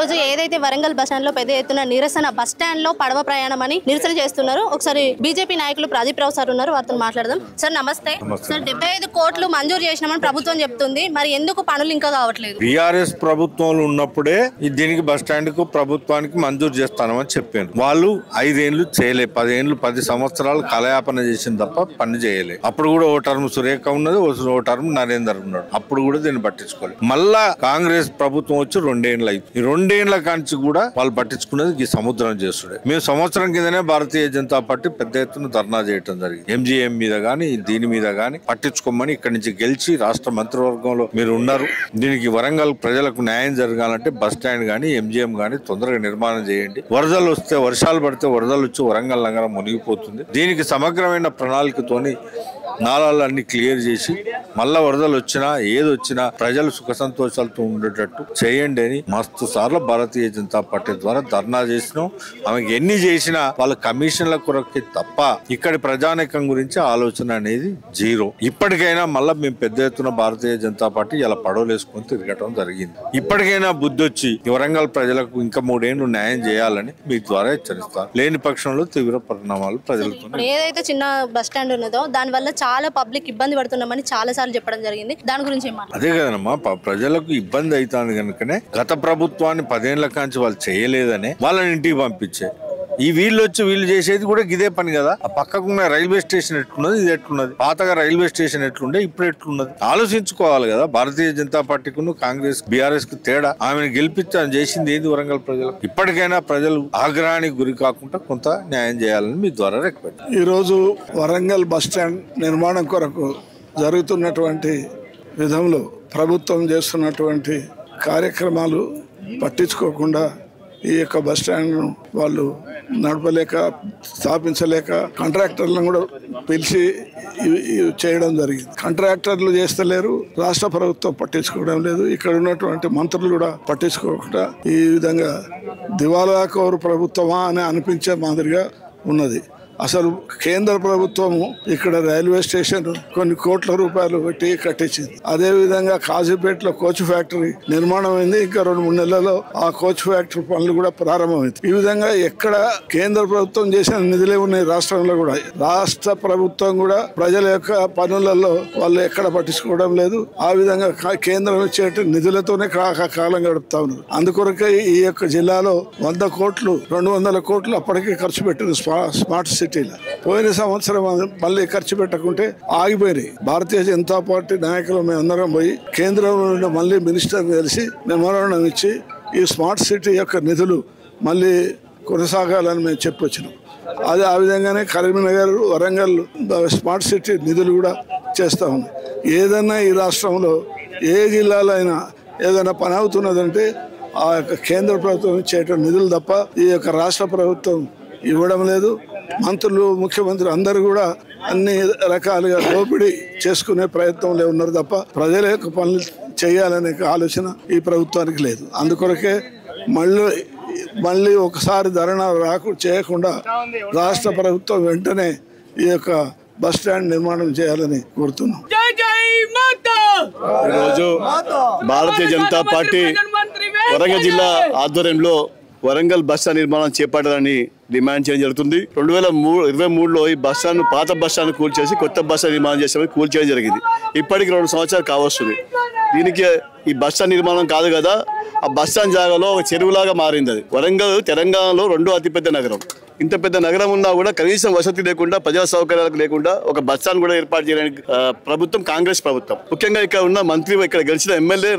రోజు ఏదైతే Warangal bus stand లో పెద్ద ఎత్తున నిరసన బస్ స్టాండ్ లో పడవ ప్రయాణం అని నిరసన చేస్తున్నారు. ఒకసారి బీజేపీ నాయకులు ప్రదీప్ రావు సార్ ఉన్నారు, వారితో మాట్లాడదాం. సార్ నమస్తే. సార్ 75 కోట్లు మంజూరు చేసినామని ప్రభుత్వం చెప్తుంది, మరి ఎందుకు పనులు ఇంకా కావట్లేదు? బీఆర్ఎస్ ప్రభుత్వంలో ఉన్నప్పుడే దీనికి బస్ స్టాండ్ కు ప్రభుత్వానికి మంజూరు చేస్తానని చెప్పారు. వాళ్ళు 5 ఏళ్లు చేయలే, 10 సంవత్సరాలు కలయాపన చేసిన తప్ప పని చేయలే. అప్పుడు కూడా ఓ టర్మ్ సురేఖ ఉన్నది, ఓ టర్మ్ నరేందర్ ఉన్నాడు. అప్పుడు కూడా దీన్ని పట్టించుకోలేదు. మళ్ళా కాంగ్రెస్ ప్రభుత్వం వచ్చి 2 ఏళ్ళు అయింది. 2 ఏళ్ల కాంచి కూడా వాళ్ళు పట్టించుకున్నది ఈ సముద్రం చేస్తుడే. మేము సంవత్సరం కిందనే భారతీయ జనతా పార్టీ పెద్ద ఎత్తున ధర్నా చేయడం జరిగింది. ఎంజీఎం మీద గానీ దీని మీద గానీ పట్టించుకోమని ఇక్కడి నుంచి గెలిచి రాష్ట్ర మంత్రివర్గంలో మీరు ఉన్నారు. దీనికి వరంగల్ ప్రజలకు న్యాయం జరగాలంటే బస్ స్టాండ్ గానీ ఎంజీఎం గానీ తొందరగా నిర్మాణం చేయండి. వరదలు వస్తే, వర్షాలు పడితే వరదలు వచ్చి వరంగల్ నగరం మునిగిపోతుంది. దీనికి సమగ్రమైన ప్రణాళికతోని నాళాలన్నీ క్లియర్ చేసి మళ్ళా వరదలు వచ్చినా ఏదొచ్చినా ప్రజలు సుఖ సంతోషాలతో ఉండేటట్టు చేయండి అని మస్తు సార్లు భారతీయ జనతా పార్టీ ద్వారా ధర్నా చేసినాం. ఆమెకి ఎన్ని చేసినా వాళ్ళ కమిషన్ల కొరకే తప్ప ఇక్కడి ప్రజానీకం గురించి ఆలోచన అనేది జీరో. ఇప్పటికైనా మళ్ళా మేము పెద్ద ఎత్తున భారతీయ జనతా పార్టీ ఇలా పడవలేసుకొని తిరగటం జరిగింది. ఇప్పటికైనా బుద్ధి వచ్చి వరంగల్ ప్రజలకు ఇంకా 3 ఏళ్లు న్యాయం చేయాలని మీ ద్వారా హెచ్చరిస్తారు. లేని పక్షంలో తీవ్ర పరిణామాలు ప్రజలతో. ఏదైతే చిన్న బస్ స్టాండ్ ఉన్నదో దాని వల్ల చాలా పబ్లిక్ ఇబ్బంది పడుతున్నామని చాలా సార్లు చెప్పడం జరిగింది. దాని గురించి అదే కదమ్మా, ప్రజలకు ఇబ్బంది అవుతుంది కనుకనే గత ప్రభుత్వాన్ని 10 ఏళ్ల కాంచి వాళ్ళు చేయలేదనే వాళ్ళని ఇంటికి పంపించే ఈ వీళ్ళు చేసేది కూడా ఇదే పని కదా. ఆ పక్కకున్న రైల్వే స్టేషన్ ఎట్లున్నది, ఇది ఎట్లున్నది, పాతగా రైల్వే స్టేషన్ ఎట్లుండే, ఇప్పుడు ఎట్లున్నది ఆలోచించుకోవాలి కదా. భారతీయ జనతా పార్టీకును కాంగ్రెస్ బీఆర్ఎస్ కు తేడా. ఆమెను గెలిపించాలని చేసింది ఏది వరంగల్ ప్రజలకు. ఇప్పటికైనా ప్రజలు ఆగ్రహానికి గురి కాకుండా కొంత న్యాయం చేయాలని మీ ద్వారా రిక్వెస్ట్. ఈ రోజు వరంగల్ బస్ స్టాండ్ నిర్మాణం కొరకు జరుగుతున్నటువంటి విధంలో ప్రభుత్వం చేస్తున్నటువంటి కార్యక్రమాలు పట్టించుకోకుండా ఈ యొక్క బస్ స్టాండ్ను వాళ్ళు నడపలేక, స్థాపించలేక కాంట్రాక్టర్లను కూడా పిలిచి చేయడం జరిగింది. కాంట్రాక్టర్లు చేస్తలేరు, రాష్ట్ర ప్రభుత్వం పట్టించుకోవడం లేదు, ఇక్కడ ఉన్నటువంటి మంత్రులు కూడా పట్టించుకోకుండా ఈ విధంగా దివాలా కోరు ప్రభుత్వమా అని అనిపించే మాదిరిగా ఉన్నది. అసలు కేంద్ర ప్రభుత్వము ఇక్కడ రైల్వే స్టేషన్ కొన్ని కోట్ల రూపాయలు పెట్టి కట్టించింది. అదే విధంగా కాజీపేటలో కోచ్ ఫ్యాక్టరీ నిర్మాణం అయింది. ఇంకా 2-3 నెలల్లో ఆ కోచ్ ఫ్యాక్టరీ పనులు కూడా ప్రారంభమైంది. ఈ విధంగా ఎక్కడ కేంద్ర ప్రభుత్వం చేసిన నిధులే ఉన్నాయి రాష్ట్రంలో కూడా. రాష్ట్ర ప్రభుత్వం కూడా ప్రజల యొక్క పనులలో వాళ్ళు ఎక్కడ పట్టించుకోవడం లేదు. ఆ విధంగా కేంద్రం ఇచ్చే నిధులతోనే కాలం గడుపుతా ఉన్నారు. అందుకొరకే ఈ యొక్క జిల్లాలో 100 కోట్లు 200 కోట్లు అప్పటికే ఖర్చు పెట్టింది స్మార్ట్ సిటీలో. పోయిన సంవత్సరం మళ్ళీ ఖర్చు పెట్టకుంటే ఆగిపోయినాయి. భారతీయ జనతా పార్టీ నాయకులు మేమందరం పోయి కేంద్రంలో నుండి మళ్ళీ మినిస్టర్ కలిసి మెమోరాండం ఇచ్చి ఈ స్మార్ట్ సిటీ యొక్క నిధులు మళ్ళీ కొనసాగాలని మేము చెప్పొచ్చినాం. అది ఆ విధంగానే కరీంనగర్, వరంగల్ స్మార్ట్ సిటీ నిధులు కూడా చేస్తా ఉన్నాయి. ఏదన్నా ఈ రాష్ట్రంలో ఏ జిల్లాలో అయినా ఏదైనా పని అవుతున్నదంటే ఆ యొక్క కేంద్ర ప్రభుత్వం ఇచ్చేటువంటి నిధులు తప్ప ఈ యొక్క రాష్ట్ర ప్రభుత్వం ఇవ్వడం లేదు. మంత్రులు, ముఖ్యమంత్రి అందరూ కూడా అన్ని రకాలుగా దోపిడీ చేసుకునే ప్రయత్నంలో ఉన్నారు తప్ప ప్రజల యొక్క పనులు చేయాలనే ఆలోచన ఈ ప్రభుత్వానికి లేదు. అందుకొరకే మళ్ళీ ఒకసారి ధర్నా చేయకుండా రాష్ట్ర ప్రభుత్వం వెంటనే ఈ యొక్క బస్ స్టాండ్ నిర్మాణం చేయాలని కోరుతున్నాం. ఈరోజు భారతీయ జనతా పార్టీ వరంగల్ జిల్లా ఆధ్వర్యంలో వరంగల్ బస్ స్టాండ్ నిర్మాణం చేపట్టాలని డిమాండ్ చేయడం జరుగుతుంది. 2023లో ఈ బస్ స్టాండ్, పాత బస్ స్టాండ్ కూల్చేసి కొత్త బస్ స్టాండ్ నిర్మాణం చేసామని కూల్చేయడం జరిగింది. ఇప్పటికి 2 సంవత్సరాలు కావస్తుంది. దీనికి ఈ బస్ స్టాండ్ నిర్మాణం కాదు కదా, ఆ బస్ స్టాండ్ జాగాలో ఒక చెరువులాగా మారింది. అది వరంగల్ తెలంగాణలో 2వ అతిపెద్ద నగరం. ఇంత పెద్ద నగరం ఉన్నా కూడా కనీసం వసతి లేకుండా, ప్రజా సౌకర్యాలకు లేకుండా ఒక బస్ స్టాండ్ కూడా ఏర్పాటు చేయడానికి ప్రభుత్వం కాంగ్రెస్ ప్రభుత్వం. ముఖ్యంగా ఇక్కడ ఉన్న మంత్రి, ఇక్కడ గెలిచిన ఎమ్మెల్యే,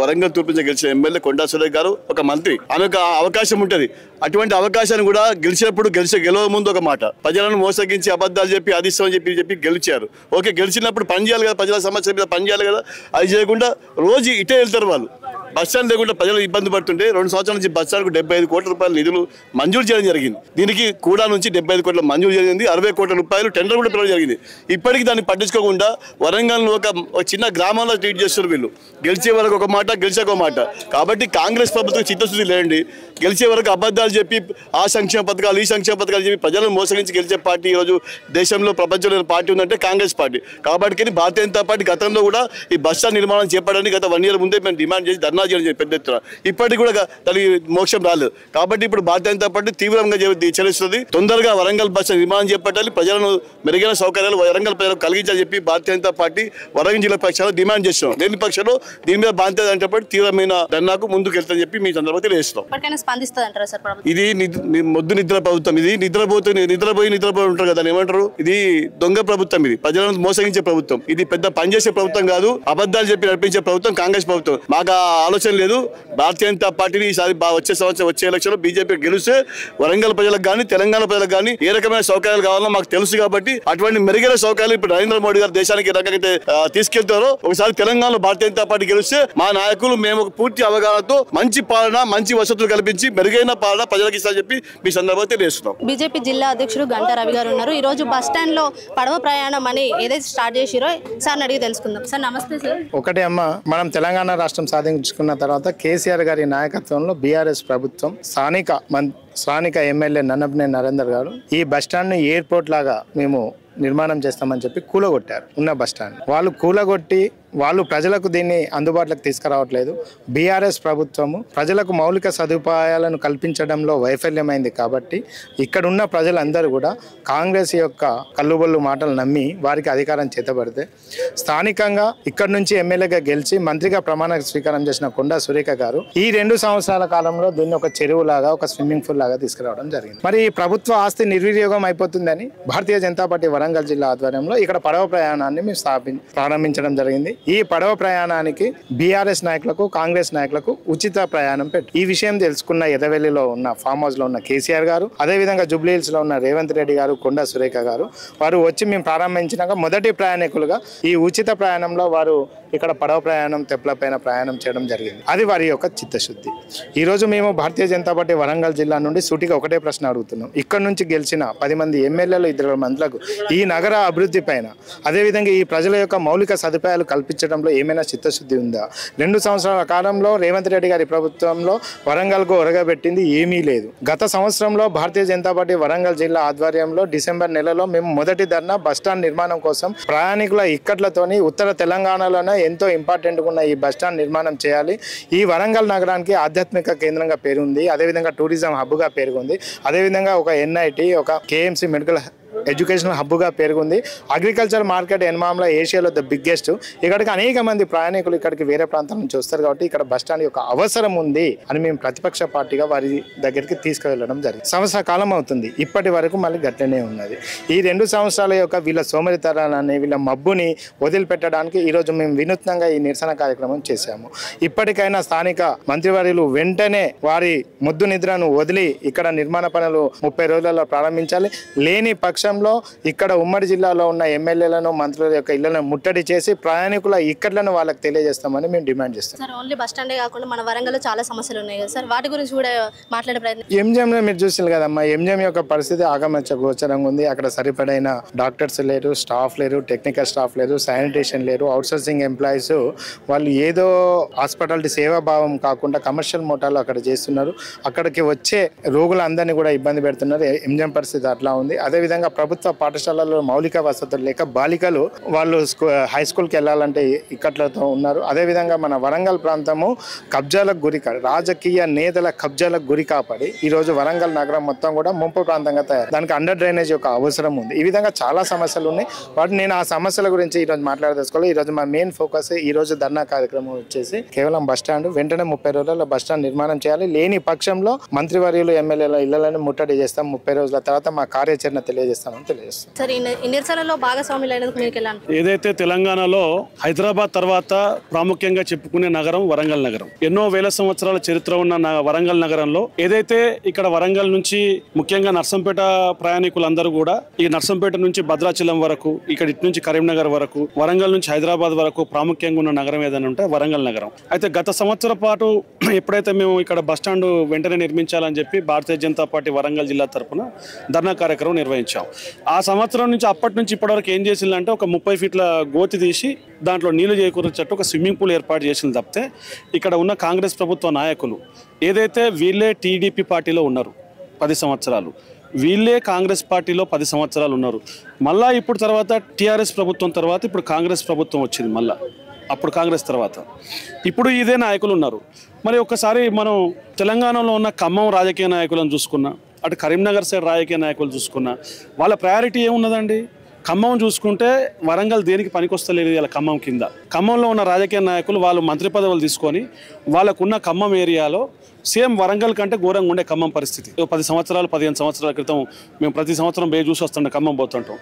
వరంగల్ తూర్పు నుంచి గెలిచిన ఎమ్మెల్యే కొండా సురేఖ్ గారు ఒక మంత్రి, ఆమెకు అవకాశం ఉంటుంది. అటువంటి అవకాశాన్ని కూడా గెలిచినప్పుడు గెలవ ముందు ఒక మాట, ప్రజలను మోసగించి అబద్ధాలు చెప్పి అదిష్టం చెప్పి గెలిచారు. ఓకే, గెలిచినప్పుడు పని చేయాలి కదా, ప్రజల సమస్య మీద పని చేయాలి కదా. అది చేయకుండా రోజు ఇటే వెళ్తారు వాళ్ళు. బస్ స్టాండ్ లేకుండా ప్రజలు ఇబ్బంది పడుతుంటే 2 సంవత్సరాల నుంచి బస్ స్టాండ్కు 75 కోట్ల రూపాయల నిధులు మంజూరు చేయడం జరిగింది. దీనికి కూడా నుంచి 75 కోట్ల మంజూరు జరిగింది. 60 కోట్ల రూపాయలు టెండర్ కూడా పిలవడం జరిగింది. ఇప్పటికీ దాన్ని పట్టించుకోకుండా వరంగల్ను ఒక చిన్న గ్రామంలో ట్రీట్ చేస్తున్నారు వీళ్ళు. గెలిచే వరకు ఒక మాట, గెలిచాక ఒక మాట. కాబట్టి కాంగ్రెస్ ప్రభుత్వం చిత్తశుద్ధి లేండి. గెలిచే వరకు అబద్ధాలు చెప్పి ఆ సంక్షేమ పథకాలు, ఈ సంక్షేమ పథకాలు చెప్పి ప్రజలను మోసగించి గెలిచే పార్టీ ఈరోజు దేశంలో, ప్రపంచంలో పార్టీ ఉందంటే కాంగ్రెస్ పార్టీ. కాబట్టి భారతీయ జనతా పార్టీ గతంలో కూడా ఈ బస్ స్టాండ్ నిర్మాణం చేపట్టడానికి గత 1 year ముందే మేము డిమాండ్ చేసి ధర్నా ధర్నా చేయడం పెద్ద ఎత్తున ఇప్పటికి కూడా దానికి మోక్షం రాలేదు. కాబట్టి ఇప్పుడు భారతీయ జనతా పార్టీ తీవ్రంగా హెచ్చరిస్తుంది. తొందరగా వరంగల్ బస్ నిర్మాణం చేపట్టాలి, ప్రజలను మెరుగైన సౌకర్యాలు వరంగల్ ప్రజలకు కలిగించాలని చెప్పి భారతీయ జనతా పార్టీ వరంగల్ జిల్లా పక్షాలు డిమాండ్ చేస్తున్నాం. లేని పక్షంలో దీని మీద భారతీయ జనతా పార్టీ తీవ్రమైన ధర్నాకు ముందుకు వెళ్తామని చెప్పి మీ సందర్భంగా తెలియజేస్తున్నాం. ఇది మొద్దు నిద్ర ప్రభుత్వం, ఇది నిద్రపోయి ఉంటారు కదా, ఏమంటారు, ఇది దొంగ ప్రభుత్వం, ఇది ప్రజలను మోసగించే ప్రభుత్వం, ఇది పెద్ద పనిచేసే ప్రభుత్వం కాదు, అబద్ధాలు చెప్పి నడిపించే ప్రభుత్వం కాంగ్రెస్ ప్రభుత్వం. మాకు ఆలోచన లేదు. భారతీయ జనతా పార్టీని ఈసారి వచ్చే సంవత్సరం వచ్చే ఎలక్షన్ లో బీజేపీ గెలిస్తే వరంగల్ ప్రజలకు కానీ తెలంగాణ ప్రజలకు కానీ ఏ రకమైన సౌకర్యాలు కావాలో మాకు తెలుసు. కాబట్టి అటువంటి మెరుగైన సౌకర్యాలు ఇప్పుడు నరేంద్ర మోడీ గారు దేశానికి ఏ రకంగా తీసుకెళ్తారో ఒకసారి తెలంగాణలో భారతీయ జనతా పార్టీ గెలిస్తే మా నాయకులు మేము ఒక పూర్తి అవగాహనతో మంచి పాలన, మంచి వసతులు కల్పించి మెరుగైన పాలన ప్రజలకు ఇస్తారని చెప్పి మీ సందర్భంగా తెలియజేస్తున్నాం. బీజేపీ జిల్లా అధ్యక్షుడు గంటా రవి గారు ఉన్నారు. ఈ రోజు బస్ స్టాండ్ లో పడవ ప్రయాణం అని ఏదైతే స్టార్ట్ చేసిరో సార్ అడిగి తెలుసుకుందాం. సార్ నమస్తే సార్. ఒకటే అమ్మ, మనం తెలంగాణ రాష్ట్రం సాధించుకున్న తర్వాత కేసీఆర్ గారి నాయకత్వంలో బీఆర్ఎస్ ప్రభుత్వం స్థానిక ఎమ్మెల్యే నన్నపనేని నరేందర్ గారు ఈ బస్టాండ్ ను ఎయిర్పోర్ట్ లాగా మేము నిర్మాణం చేస్తామని చెప్పి కూలగొట్టారు. ఉన్న బస్టాండ్ వాళ్ళు కూలగొట్టి వాళ్ళు ప్రజలకు దీన్ని అందుబాటులోకి తీసుకురావట్లేదు. బీఆర్ఎస్ ప్రభుత్వము ప్రజలకు మౌలిక సదుపాయాలను కల్పించడంలో వైఫల్యమైంది. కాబట్టి ఇక్కడున్న ప్రజలందరూ కూడా కాంగ్రెస్ యొక్క కల్లుబొల్లు మాటలు నమ్మి వారికి అధికారం చేతబడితే స్థానికంగా ఇక్కడ నుంచి ఎమ్మెల్యేగా గెలిచి మంత్రిగా ప్రమాణ స్వీకారం చేసిన కొండా సురేఖ గారు ఈ 2 సంవత్సరాల కాలంలో దీన్ని ఒక చెరువులాగా, ఒక స్విమ్మింగ్ పూల్ లాగా తీసుకురావడం జరిగింది. మరి ఈ ప్రభుత్వ ఆస్తి నిర్వినియోగం అయిపోతుందని భారతీయ జనతా పార్టీ వరంగల్ జిల్లా ఆధ్వర్యంలో ఇక్కడ పడవ ప్రయాణాన్ని మేము ప్రారంభించడం జరిగింది. ఈ పడవ ప్రయాణానికి బీఆర్ఎస్ నాయకులకు, కాంగ్రెస్ నాయకులకు ఉచిత ప్రయాణం పెట్టు. ఈ విషయం తెలుసుకున్న ఎర్రవెల్లిలో ఉన్న ఫామ్ హౌస్ లో ఉన్న కేసీఆర్ గారు, అదేవిధంగా జూబ్లీ హిల్స్ లో ఉన్న రేవంత్ రెడ్డి గారు, కొండా సురేఖ గారు వారు వచ్చి మేము ప్రారంభించినాక మొదటి ప్రయాణికులుగా ఈ ఉచిత ప్రయాణంలో వారు ఇక్కడ పడవ ప్రయాణం, తెప్పలపైన ప్రయాణం చేయడం జరిగింది. అది వారి యొక్క చిత్తశుద్ధి. ఈ రోజు మేము భారతీయ జనతా పార్టీ వరంగల్ జిల్లా నుండి సూటిగా ఒకటే ప్రశ్న అడుగుతున్నాం. ఇక్కడ నుంచి గెలిచిన 10 మంది ఎమ్మెల్యేలు, 2 మంత్రులకు ఈ నగర అభివృద్ధి పైన, అదేవిధంగా ఈ ప్రజల యొక్క మౌలిక సదుపాయాలు కల్పించడంలో ఏమైనా చిత్తశుద్ధి ఉందా? 2 సంవత్సరాల కాలంలో రేవంత్ రెడ్డి గారి ప్రభుత్వంలో వరంగల్కు ఒరగబెట్టింది ఏమీ లేదు. గత సంవత్సరంలో భారతీయ జనతా పార్టీ వరంగల్ జిల్లా ఆధ్వర్యంలో డిసెంబర్ నెలలో మేము మొదటి ధర్నా బస్టాండ్ నిర్మాణం కోసం ప్రయాణికుల ఇక్కట్లతోని ఉత్తర తెలంగాణలోనే ఎంతో ఇంపార్టెంట్గా ఉన్న ఈ బస్టాండ్ నిర్మాణం చేయాలి. ఈ వరంగల్ నగరానికి ఆధ్యాత్మిక కేంద్రంగా పేరుంది, అదేవిధంగా టూరిజం హబ్గా పేరుంది, అదేవిధంగా ఒక ఎన్ఐటి, ఒక కేఎంసీ మెడికల్ ఎడ్యుకేషనల్ హబ్గా పేరుకుంది. అగ్రికల్చర్ మార్కెట్ ఎన్మామ్లో ఏషియాలో ద బిగ్గెస్ట్. ఇక్కడికి అనేక మంది ప్రయాణికులు ఇక్కడికి వేరే ప్రాంతాల నుంచి వస్తారు. కాబట్టి ఇక్కడ బస్టాండ్ యొక్క అవసరం ఉంది అని మేము ప్రతిపక్ష పార్టీగా వారి దగ్గరికి తీసుకువెళ్ళడం జరిగింది. సంవత్సర కాలం అవుతుంది, ఇప్పటి వరకు మళ్ళీ గట్లనే ఉన్నది. ఈ 2 సంవత్సరాల యొక్క వీళ్ళ సోమరితనాన్ని, వీళ్ళ మబ్బుని వదిలిపెట్టడానికి ఈరోజు మేము వినూత్నంగా ఈ నిరసన కార్యక్రమం చేశాము. ఇప్పటికైనా స్థానిక మంత్రివర్యులు వెంటనే వారి మొద్దు నిద్రను వదిలి ఇక్కడ నిర్మాణ పనులు 30 రోజులలో ప్రారంభించాలి. లేని పక్షంలో ఇక్కడ ఉమ్మడి జిల్లాలో ఉన్న ఎమ్మెల్యేలను, మంత్రుల యొక్క ఇళ్లను ముట్టడి చేసి ప్రయాణికుల ఇక్కట్లను వాళ్ళకి తెలియజేస్తామని మేము డిమాండ్ చేస్తాం. సార్, ఓన్లీ బస్ స్టాండే కాకుండా మన వరంగల్లో చాలా సమస్యలు ఉన్నాయి కదా సార్, వాటి గురించి కూడా మాట్లాడే ప్రయత్నం. ఎంజిఎంలో మీరు చూసారు కదమ్మా, ఎంజిఎం యొక్క పరిస్థితి ఆగమచ్చ గోచరంగా ఉంది. అక్కడ సరిపడైన డాక్టర్స్ లేరు, స్టాఫ్ లేరు, టెక్నికల్ స్టాఫ్ లేరు, శానిటేషన్ లేరు, అవుట్సోర్సింగ్ ఎంప్లాయీస్ వాళ్ళు ఏదో హాస్పిటాలిటీ సేవాభావం కాకుండా కమర్షియల్ మోటార్లు అక్కడ చేస్తున్నారు. అక్కడికి వచ్చే రోగులందరినీ కూడా ఇబ్బంది పెడుతున్నారు. ఎంజిఎం పరిస్థితి అట్లా ఉంది. అదేవిధంగా ప్రభుత్వ పాఠశాలలో మౌలిక వసతులు లేక బాలికలు వాళ్ళు హై స్కూల్కి వెళ్ళాలంటే ఇక్కట్లతో ఉన్నారు. అదేవిధంగా మన వరంగల్ ప్రాంతము కబ్జాలకు గురి, రాజకీయ నేతల కబ్జాలకు గురి కాపడి ఈరోజు వరంగల్ నగరం మొత్తం కూడా ముంపు ప్రాంతంగా తయారు. దానికి అండర్ డ్రైనేజ్ యొక్క అవసరం ఉంది. ఈ విధంగా చాలా సమస్యలు ఉన్నాయి. వాటి నేను ఆ సమస్యల గురించి ఈరోజు మాట్లాడదలుచుకోవాలి. ఈరోజు మా మెయిన్ ఫోకస్ ఈరోజు ధర్నా కార్యక్రమం వచ్చేసి కేవలం బస్టాండ్ వెంటనే 30 రోజుల్లో బస్టాండ్ నిర్మాణం చేయాలి. లేని పక్షంలో మంత్రివర్యులు, ఎమ్మెల్యేల ఇళ్లను ముట్టడి చేస్తాం. 30 రోజుల తర్వాత మా కార్యాచరణ తెలియజేస్తామని తెలియజేస్తాం. ఏదైతే తెలంగాణలో హైదరాబాద్ తర్వాత ప్రాముఖ్యంగా చెప్పుకునే నగరం వరంగల్ నగరం. ఎన్నో వేల సంవత్సరాల చరిత్ర ఉన్న వరంగల్ నగరంలో ఏదైతే ఇక్కడ వరంగల్ నుంచి ముఖ్యంగా నర్సంపేట ప్రయాణికులందరూ కూడా ఈ నర్సంపేట నుంచి భద్రాచలం వరకు, ఇక్కడ ఇటు నుంచి కరీంనగర్ వరకు, వరంగల్ నుంచి హైదరాబాద్ వరకు ప్రాముఖ్యంగా ఉన్న నగరం ఏదైనా ఉంటే వరంగల్ నగరం. అయితే గత సంవత్సరం పాటు ఎప్పుడైతే మేము ఇక్కడ బస్టాండ్ వెంటనే నిర్మించాలని చెప్పి భారతీయ జనతా పార్టీ వరంగల్ జిల్లా తరఫున ధర్నా కార్యక్రమం నిర్వహించాం. ఆ సంవత్సరం నుంచి అప్పటి నుంచి ఇప్పటివరకు ఏం చేసిందంటే ఒక 30 ఫీట్ల గోతి తీసి దాంట్లో నీళ్లు చేకూర్చేటట్టు ఒక స్విమ్మింగ్ పూల్ ఏర్పాటు చేసింది తప్పితే ఇక్కడ ఉన్న కాంగ్రెస్ ప్రభుత్వ నాయకులు ఏదైతే వీళ్ళే టీడీపీ పార్టీలో ఉన్నారు 10 సంవత్సరాలు, వీళ్ళే కాంగ్రెస్ పార్టీలో 10 సంవత్సరాలు ఉన్నారు. మళ్ళీ ఇప్పుడు తర్వాత టీఆర్ఎస్ ప్రభుత్వం తర్వాత ఇప్పుడు కాంగ్రెస్ ప్రభుత్వం వచ్చింది. మళ్ళీ అప్పుడు కాంగ్రెస్ తర్వాత. ఇప్పుడు ఇదే నాయకులు ఉన్నారు. మరి ఒక్కసారి మనం తెలంగాణలో ఉన్న ఖమ్మం రాజకీయ నాయకులను చూసుకున్నా, అటు కరీంనగర్ సైడ్ రాజకీయ నాయకులు చూసుకున్నా, వాళ్ళ ప్రయారిటీ ఏమున్నదండి? ఖమ్మం చూసుకుంటే వరంగల్ దేనికి పనికొస్తలేదు ఇలా ఖమ్మం కింద. ఖమ్మంలో ఉన్న రాజకీయ నాయకులు వాళ్ళు మంత్రి పదవులు తీసుకొని వాళ్ళకున్న ఖమ్మం ఏరియాలో సేమ్ వరంగల్ కంటే ఘోరంగా ఉండే ఖమ్మం పరిస్థితి. 10 సంవత్సరాలు 15 సంవత్సరాల క్రితం మేము ప్రతి సంవత్సరం చూసి వస్తుండే ఖమ్మం పోతుంటాం.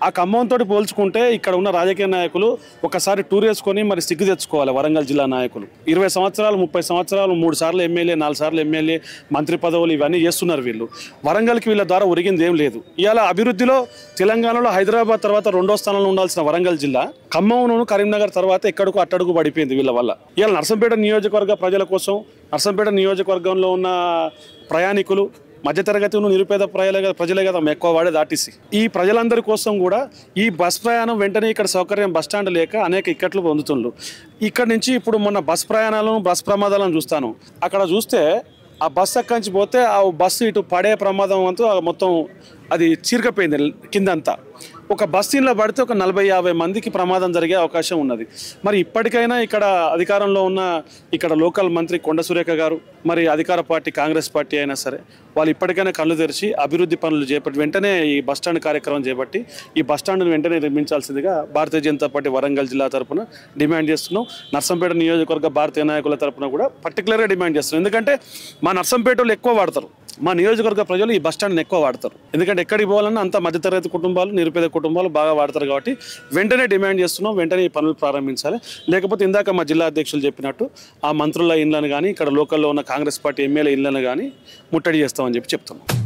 ఆ ఖమ్మంతో పోల్చుకుంటే ఇక్కడ ఉన్న రాజకీయ నాయకులు ఒకసారి టూర్ వేసుకొని మరి సిగ్గు తెచ్చుకోవాలి. వరంగల్ జిల్లా నాయకులు 20 సంవత్సరాలు 30 సంవత్సరాలు 3 సార్లు ఎమ్మెల్యే 4 సార్లు ఎమ్మెల్యే మంత్రి పదవులు ఇవన్నీ చేస్తున్నారు వీళ్ళు. వరంగల్కి వీళ్ళ ద్వారా ఒరిగింది ఏం లేదు. ఇవాళ అభివృద్ధిలో తెలంగాణలో హైదరాబాద్ తర్వాత 2వ స్థానంలో ఉండాల్సిన వరంగల్ జిల్లా ఖమ్మంను కరీంనగర్ తర్వాత ఎక్కడికో అట్టడుగు పడిపోయింది వీళ్ళ వల్ల. ఇవాళ నర్సంపేట నియోజకవర్గ ప్రజల కోసం, నర్సంపేట నియోజకవర్గంలో ఉన్న ప్రయాణికులు మధ్యతరగతి నిరుపేద ప్రజలే కదా ఎక్కువ వాడేది ఆర్టీసీ. ఈ ప్రజలందరి కోసం కూడా ఈ బస్ ప్రయాణం వెంటనే ఇక్కడ సౌకర్యం బస్ స్టాండ్ లేక అనేక ఇక్కట్లు పొందుతుండ్రు. ఇక్కడ నుంచి ఇప్పుడు మొన్న బస్ ప్రయాణాలను బస్ ప్రమాదాలను చూస్తాను. అక్కడ చూస్తే ఆ బస్సు అక్కడి పోతే ఆ బస్సు ఇటు పడే ప్రమాదం అంతా మొత్తం అది చీరకపోయింది కిందంతా. ఒక బస్సులో పడితే ఒక 40-50 మందికి ప్రమాదం జరిగే అవకాశం ఉన్నది. మరి ఇప్పటికైనా ఇక్కడ అధికారంలో ఉన్న ఇక్కడ లోకల్ మంత్రి కొండ సురేఖ గారు, మరి అధికార పార్టీ కాంగ్రెస్ పార్టీ అయినా సరే వాళ్ళు ఇప్పటికైనా కళ్ళు తెరిచి అభివృద్ధి పనులు చేపట్టి వెంటనే ఈ బస్టాండ్ కార్యక్రమం చేపట్టి ఈ బస్టాండ్ను వెంటనే నిర్మించాల్సిందిగా భారతీయ జనతా పార్టీ వరంగల్ జిల్లా తరఫున డిమాండ్ చేస్తున్నాం. నర్సంపేట నియోజకవర్గ భారతీయ నాయకుల తరఫున కూడా పర్టికులర్గా డిమాండ్ చేస్తున్నాం. ఎందుకంటే మా నర్సంపేటలో ఎక్కువ వాడతారు, మా నియోజకవర్గ ప్రజలు ఈ బస్టాండ్ని ఎక్కువ వాడతారు. ఎందుకంటే ఎక్కడికి పోవాలన్నా అంత మధ్యతరగతి కుటుంబాలు నిరుపేద కుటుంబాలు బాగా వాడతారు కాబట్టి వెంటనే డిమాండ్ చేస్తున్నాం. వెంటనే ఈ పనులు ప్రారంభించాలి. లేకపోతే ఇందాక మా జిల్లా అధ్యక్షులు చెప్పినట్టు ఆ మంత్రుల ఇళ్లను కానీ ఇక్కడ లోకల్లో ఉన్న కాంగ్రెస్ పార్టీ ఎమ్మెల్యే ఇళ్లను కానీ ముట్టడి చేస్తామని చెప్తున్నాం.